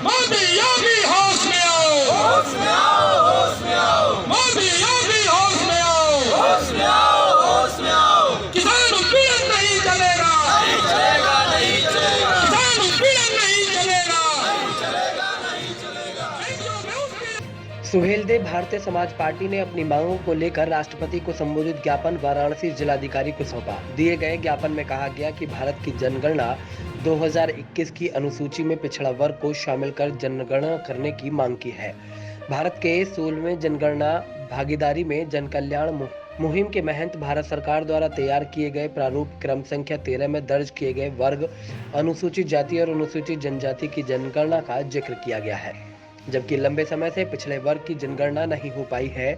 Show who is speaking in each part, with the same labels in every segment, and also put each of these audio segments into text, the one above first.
Speaker 1: मोदी योगी होश में आओ, होश में आओ, होश में आओ। मोदी योगी होश में आओ, होश में आओ, होश में आओ। किसान उत्पीड़न नहीं चलेगा, नहीं चलेगा, नहीं चलेगा। किसान उत्पीड़न नहीं चलेगा, नहीं चलेगा, नहीं चलेगा।
Speaker 2: सुहेलदेव भारतीय समाज पार्टी ने अपनी मांगों को लेकर राष्ट्रपति को संबोधित ज्ञापन वाराणसी जिलाधिकारी को सौंपा। दिए गए ज्ञापन में कहा गया कि भारत की जनगणना 2021 की अनुसूची में पिछड़ा वर्ग को शामिल कर जनगणना करने की मांग की है। भारत के 16वें जनगणना भागीदारी में जनकल्याण मुहिम के महंत भारत सरकार द्वारा तैयार किए गए प्रारूप क्रम संख्या 13 में दर्ज किए गए वर्ग, अनुसूचित जाति और अनुसूचित जनजाति की जनगणना का जिक्र किया गया है, जबकि लंबे समय से पिछड़े वर्ग की जनगणना नहीं हो पाई है,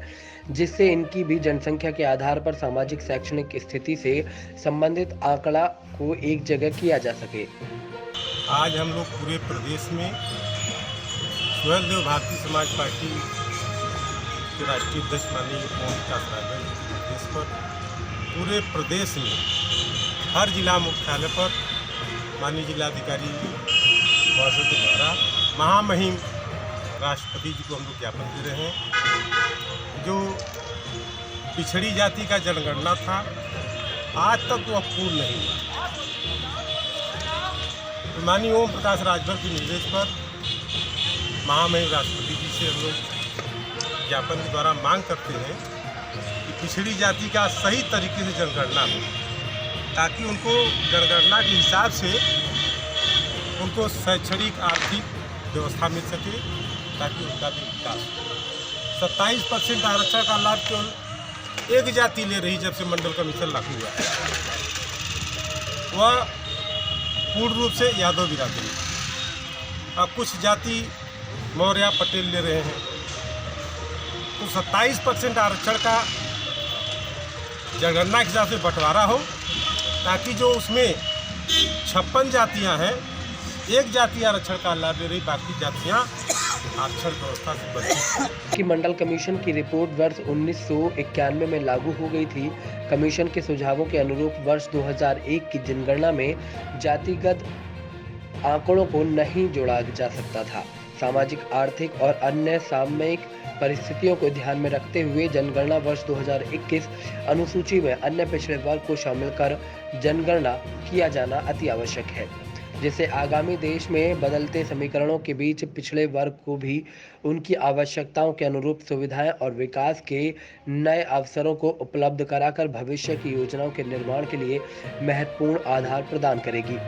Speaker 2: जिससे इनकी भी जनसंख्या के आधार पर सामाजिक शैक्षणिक स्थिति से संबंधित आंकड़ा को एक जगह किया जा सके।
Speaker 3: आज हम लोग पूरे प्रदेश में सुहेलदेव भारतीय समाज पार्टी के राष्ट्रीय अध्यक्ष माननीय ओम प्रकाश राजभर के निर्देश पर पूरे प्रदेश में हर जिला मुख्यालय पर माननीय जिलाधिकारी महोदय के द्वारा महामहिम राष्ट्रपति जी को हम लोग ज्ञापन दे रहे हैं। जो पिछड़ी जाति का जनगणना था, आज तक वह पूर्ण नहीं हुआ। तो माननीय ओम प्रकाश राजभर के निर्देश पर महामहिम राष्ट्रपति जी से हम लोग ज्ञापन के द्वारा मांग करते हैं कि पिछड़ी जाति का सही तरीके से जनगणना हो, ताकि उनको जनगणना के हिसाब से उनको शैक्षणिक आर्थिक व्यवस्था मिल सके, ताकि उनका भी विकास हो। 27% आरक्षण का लाभ केवल एक जाति ले रही जब से मंडल कमीशन लागू हुआ है, वह पूर्ण रूप से यादव बिरादरी। अब कुछ जाति मौर्य पटेल ले रहे हैं, तो 27% आरक्षण का जनगणना के हिसाब से बंटवारा हो, ताकि जो उसमें 56 जातियां हैं, एक जाति आरक्षण का लाभ ले रही, बाकी जातियां आरक्षण व्यवस्था से बची।
Speaker 2: कि मंडल कमीशन की रिपोर्ट वर्ष 1991 में लागू हो गई थी। कमीशन के सुझावों के अनुरूप वर्ष 2001 की जनगणना में जातिगत आंकड़ों को नहीं जोड़ा जा सकता था। सामाजिक, आर्थिक और अन्य सामयिक परिस्थितियों को ध्यान में रखते हुए जनगणना वर्ष 2021 अनुसूची में अन्य पिछड़े वर्ग को शामिल कर जनगणना किया जाना अति आवश्यक है, जिससे आगामी देश में बदलते समीकरणों के बीच पिछड़े वर्ग को भी उनकी आवश्यकताओं के अनुरूप सुविधाएं और विकास के नए अवसरों को उपलब्ध कराकर भविष्य की योजनाओं के निर्माण के लिए महत्वपूर्ण आधार प्रदान करेगी।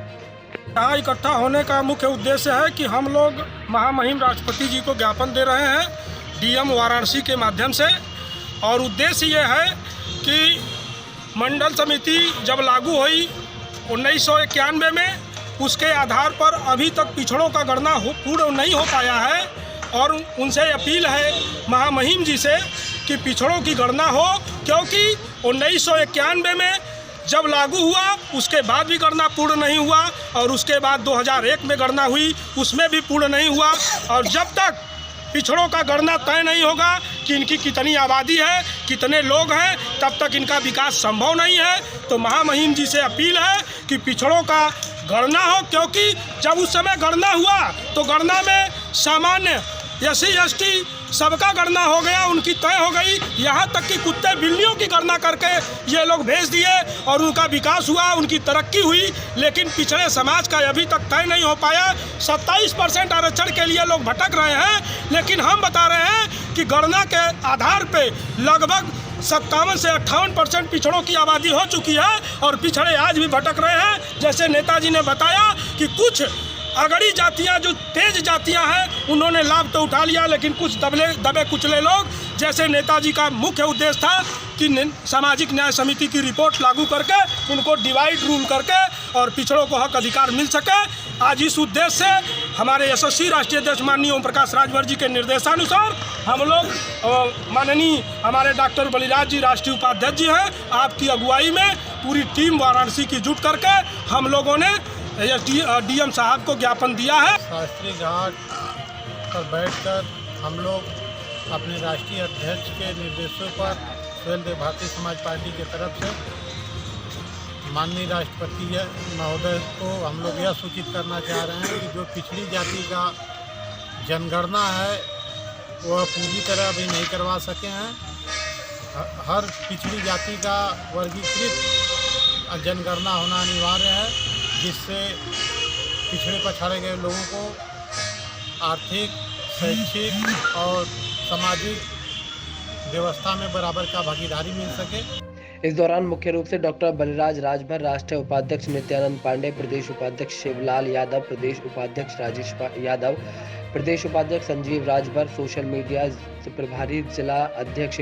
Speaker 4: यहाँ इकट्ठा होने का मुख्य उद्देश्य है कि हम लोग महामहिम राष्ट्रपति जी को ज्ञापन दे रहे हैं डीएम वाराणसी के माध्यम से, और उद्देश्य ये है कि मंडल समिति जब लागू हुई 1991 में, उसके आधार पर अभी तक पिछड़ों का गणना पूर्ण नहीं हो पाया है, और उनसे अपील है महामहिम जी से कि पिछड़ों की गणना हो, क्योंकि 1991 में जब लागू हुआ उसके बाद भी गणना पूर्ण नहीं हुआ, और उसके बाद 2001 में गणना हुई, उसमें भी पूर्ण नहीं हुआ। और जब तक पिछड़ों का गणना तय नहीं होगा कि इनकी कितनी आबादी है, कितने लोग हैं, तब तक इनका विकास संभव नहीं है। तो महामहिम जी से अपील है कि पिछड़ों का गणना हो, क्योंकि जब उस समय गणना हुआ तो गणना में सामान्य SC ST सबका गणना हो गया, उनकी तय हो गई, यहाँ तक कि कुत्ते बिल्लियों की गणना करके ये लोग भेज दिए और उनका विकास हुआ, उनकी तरक्की हुई। लेकिन पिछड़े समाज का अभी तक तय नहीं हो पाया। 27% आरक्षण के लिए लोग भटक रहे हैं, लेकिन हम बता रहे हैं कि गणना के आधार पे लगभग 57 से 58% पिछड़ों की आबादी हो चुकी है, और पिछड़े आज भी भटक रहे हैं। जैसे नेताजी ने बताया कि कुछ अगड़ी जातियां, जो तेज जातियां हैं, उन्होंने लाभ तो उठा लिया, लेकिन कुछ दबे कुचले लोग, जैसे नेताजी का मुख्य उद्देश्य था कि सामाजिक न्याय समिति की रिपोर्ट लागू करके उनको डिवाइड रूल करके और पिछड़ों को हक अधिकार मिल सके। आज इस उद्देश्य से हमारे यशस्वी राष्ट्रीय अध्यक्ष माननीय ओम प्रकाश राजभर जी के निर्देशानुसार हम लोग माननीय हमारे डॉक्टर बलिराज जी राष्ट्रीय उपाध्यक्ष जी हैं, आपकी अगुवाई में पूरी टीम वाराणसी की जुट करके हम लोगों ने डीएम साहब को ज्ञापन दिया है।
Speaker 3: शास्त्री घाट पर बैठकर हम लोग
Speaker 5: अपने राष्ट्रीय अध्यक्ष के निर्देशों पर सुहेल देव भारतीय समाज पार्टी की तरफ से माननीय राष्ट्रपति महोदय को हम लोग यह सूचित करना चाह रहे हैं कि जो पिछड़ी जाति का जनगणना है वह पूरी तरह अभी नहीं करवा सके हैं। हर पिछड़ी जाति का वर्गीकृत जनगणना होना अनिवार्य है, जिससे पिछड़े पछाड़े गए लोगों को आर्थिक, शैक्षिक और सामाजिक व्यवस्था में बराबर का भागीदारी मिल सके।
Speaker 2: इस दौरान मुख्य रूप से डॉक्टर बलराज राजभर, राष्ट्रीय उपाध्यक्ष नित्यानंद पांडे, प्रदेश उपाध्यक्ष शिवलाल यादव, प्रदेश उपाध्यक्ष राजेश यादव, प्रदेश उपाध्यक्ष संजीव राजभर, सोशल मीडिया प्रभारी जिला अध्यक्ष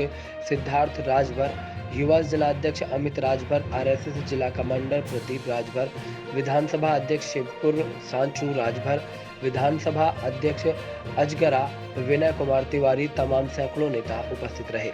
Speaker 2: सिद्धार्थ राजभर, युवा जिला अध्यक्ष अमित राजभर, आरएसएस जिला कमांडर प्रदीप राजभर, विधानसभा अध्यक्ष शिवपुर सांचू राजभर, विधानसभा अध्यक्ष अजगरा विनय कुमार तिवारी, तमाम सैकड़ों नेता उपस्थित रहे।